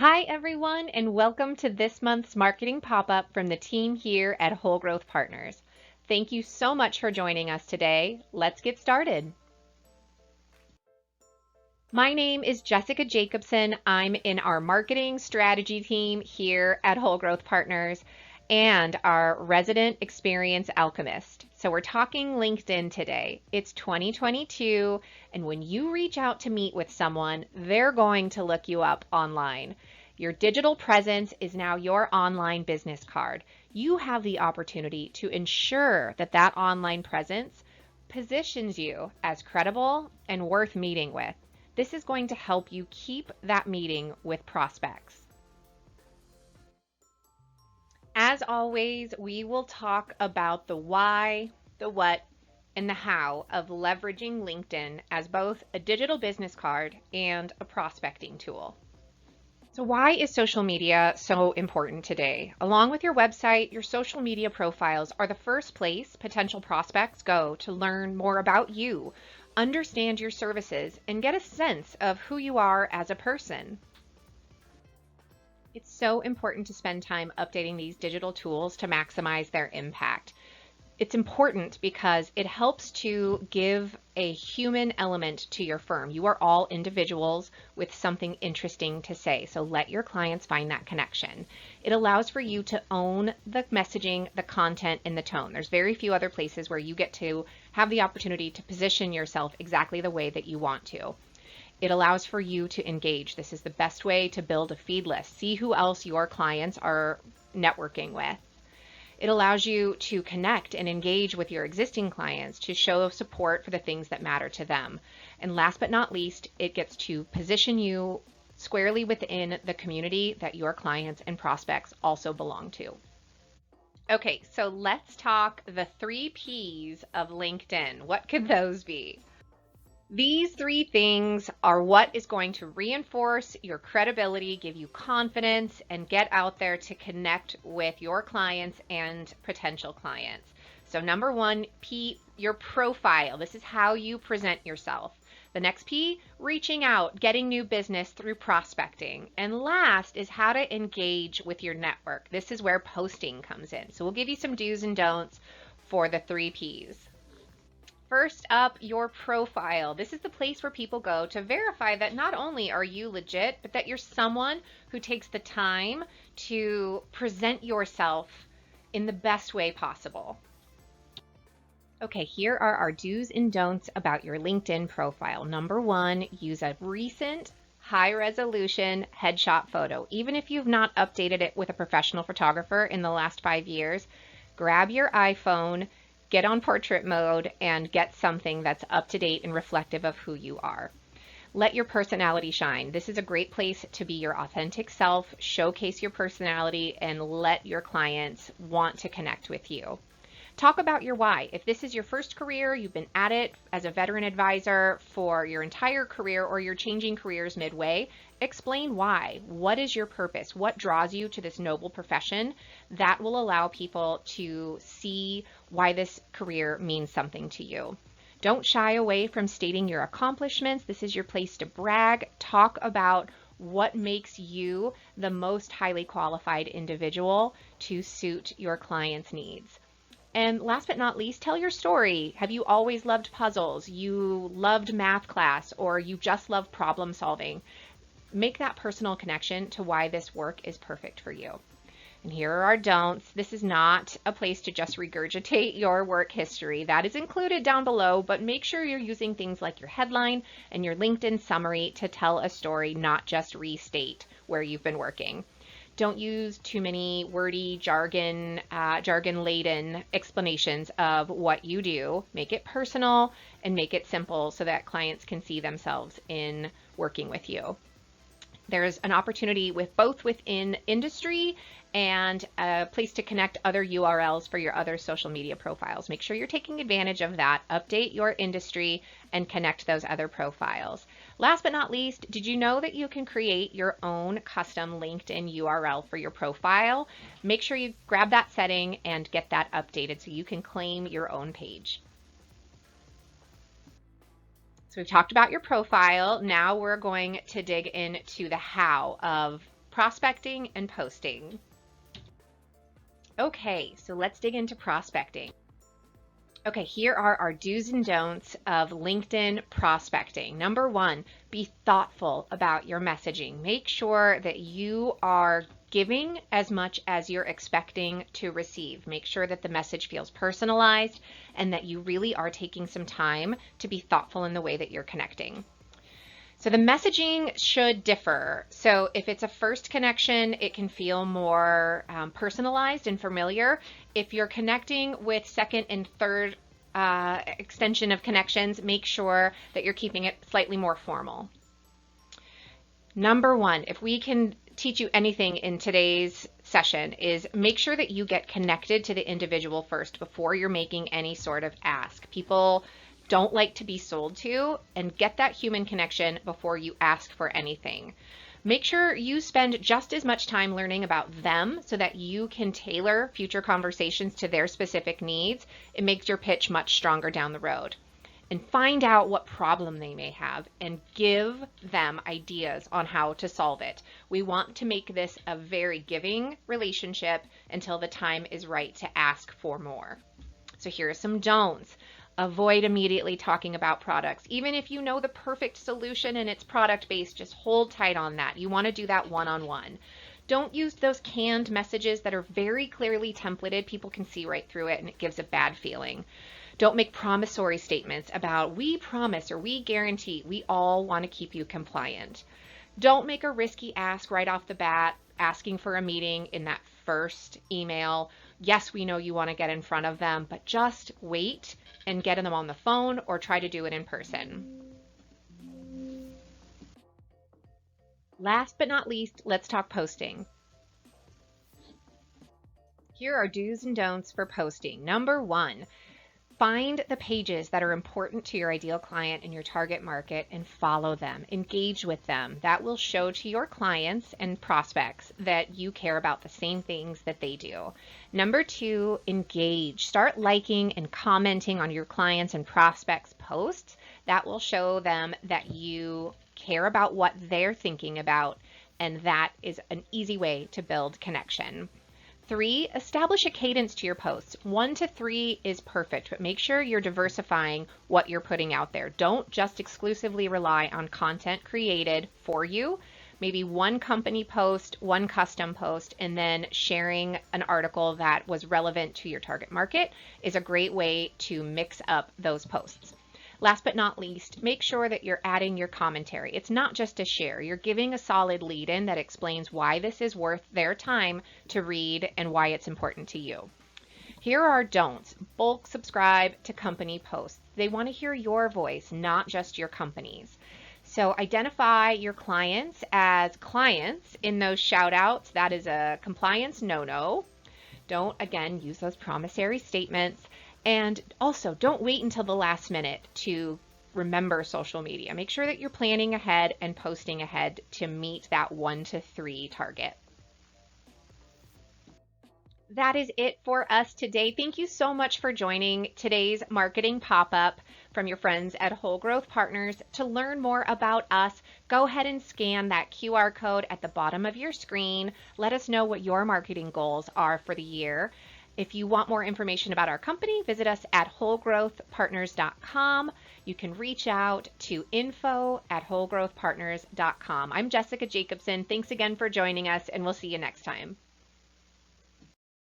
Hi, everyone, and welcome to this month's marketing pop-up from the team here at Whole Growth Partners. Thank you so much for joining us today. Let's get started. My name is Jessica Jacobson. I'm in our marketing strategy team here at Whole Growth Partners and our resident experience alchemist. So we're talking LinkedIn today. It's 2022, and when you reach out to meet with someone, they're going to look you up online. Your digital presence is now your online business card. You have the opportunity to ensure that that online presence positions you as credible and worth meeting with. This is going to help you keep that meeting with prospects. As always, we will talk about the why, the what, and the how of leveraging LinkedIn as both a digital business card and a prospecting tool. So why is social media so important today? Along with your website, your social media profiles are the first place potential prospects go to learn more about you, understand your services, and get a sense of who you are as a person. It's so important to spend time updating these digital tools to maximize their impact. It's important because it helps to give a human element to your firm. You are all individuals with something interesting to say, so let your clients find that connection. It allows for you to own the messaging, the content, and the tone. There's very few other places where you get to have the opportunity to position yourself exactly the way that you want to. It allows for you to engage. This is the best way to build a feed list. See who else your clients are networking with. It allows you to connect and engage with your existing clients to show support for the things that matter to them. And last but not least, it gets to position you squarely within the community that your clients and prospects also belong to. Okay, so let's talk the 3 Ps of LinkedIn. What could those be? These 3 things are what is going to reinforce your credibility, give you confidence, and get out there to connect with your clients and potential clients. So number 1, P, your profile. This is how you present yourself. The next P, reaching out, getting new business through prospecting. And last is how to engage with your network. This is where posting comes in. So we'll give you some do's and don'ts for the 3 Ps. First up, your profile. This is the place where people go to verify that not only are you legit, but that you're someone who takes the time to present yourself in the best way possible. Okay, here are our do's and don'ts about your LinkedIn profile. Number 1, use a recent high resolution headshot photo. Even if you've not updated it with a professional photographer in the last 5 years, grab your iPhone, get on portrait mode, and get something that's up to date and reflective of who you are. Let your personality shine. This is a great place to be your authentic self, showcase your personality, and let your clients want to connect with you. Talk about your why. If this is your first career, you've been at it as a veteran advisor for your entire career, or you're changing careers midway, explain why. What is your purpose? What draws you to this noble profession? That will allow people to see why this career means something to you. Don't shy away from stating your accomplishments. This is your place to brag. Talk about what makes you the most highly qualified individual to suit your clients' needs. And last but not least, tell your story. Have you always loved puzzles? You loved math class, or you just love problem solving? Make that personal connection to why this work is perfect for you. And here are our don'ts. This is not a place to just regurgitate your work history. That is included down below, but make sure you're using things like your headline and your LinkedIn summary to tell a story, not just restate where you've been working. Don't use too many wordy, jargon-laden explanations of what you do. Make it personal and make it simple so that clients can see themselves in working with you. There's an opportunity with both within industry and a place to connect other URLs for your other social media profiles. Make sure you're taking advantage of that. Update your industry and connect those other profiles. Last but not least, did you know that you can create your own custom LinkedIn URL for your profile? Make sure you grab that setting and get that updated so you can claim your own page. So we've talked about your profile. Now we're going to dig into the how of prospecting and posting. Okay, so let's dig into prospecting. Okay, here are our do's and don'ts of LinkedIn prospecting. Number one, be thoughtful about your messaging. Make sure that you are giving as much as you're expecting to receive. Make sure that the message feels personalized and that you really are taking some time to be thoughtful in the way that you're connecting. So the messaging should differ. So if it's a first connection, it can feel more personalized and familiar. If you're connecting with second and third extension of connections, make sure that you're keeping it slightly more formal. Number one, if we can teach you anything in today's session, is make sure that you get connected to the individual first before you're making any sort of ask. People don't like to be sold to, and get that human connection before you ask for anything. Make sure you spend just as much time learning about them so that you can tailor future conversations to their specific needs. It makes your pitch much stronger down the road. And find out what problem they may have and give them ideas on how to solve it. We want to make this a very giving relationship until the time is right to ask for more. So here are some don'ts. Avoid immediately talking about products. Even if you know the perfect solution and it's product-based, just hold tight on that. You want to do that one-on-one. Don't use those canned messages that are very clearly templated. People can see right through it and it gives a bad feeling. Don't make promissory statements about we promise or we guarantee. We all want to keep you compliant. Don't make a risky ask right off the bat, asking for a meeting in that first email. Yes, we know you want to get in front of them, but just wait and get them on the phone or try to do it in person. Last but not least, let's talk posting. Here are do's and don'ts for posting. Number one, find the pages that are important to your ideal client and your target market and follow them. Engage with them. That will show to your clients and prospects that you care about the same things that they do. Number two, engage. Start liking and commenting on your clients' and prospects' posts. That will show them that you care about what they're thinking about, and that is an easy way to build connection. 3, establish a cadence to your posts. 1 to 3 is perfect, but make sure you're diversifying what you're putting out there. Don't just exclusively rely on content created for you. Maybe one company post, one custom post, and then sharing an article that was relevant to your target market is a great way to mix up those posts. Last but not least, make sure that you're adding your commentary. It's not just a share. You're giving a solid lead-in that explains why this is worth their time to read and why it's important to you. Here are don'ts. Bulk subscribe to company posts. They want to hear your voice, not just your company's. So identify your clients as clients in those shout outs. That is a compliance no-no. Don't, again, use those promissory statements. And also, don't wait until the last minute to remember social media. Make sure that you're planning ahead and posting ahead to meet that 1 to 3 target. That is it for us today. Thank you so much for joining today's marketing pop-up from your friends at Whole Growth Partners. To learn more about us, go ahead and scan that QR code at the bottom of your screen. Let us know what your marketing goals are for the year. If you want more information about our company, visit us at wholegrowthpartners.com. You can reach out to info@wholegrowthpartners.com. I'm Jessica Jacobson. Thanks again for joining us, and we'll see you next time.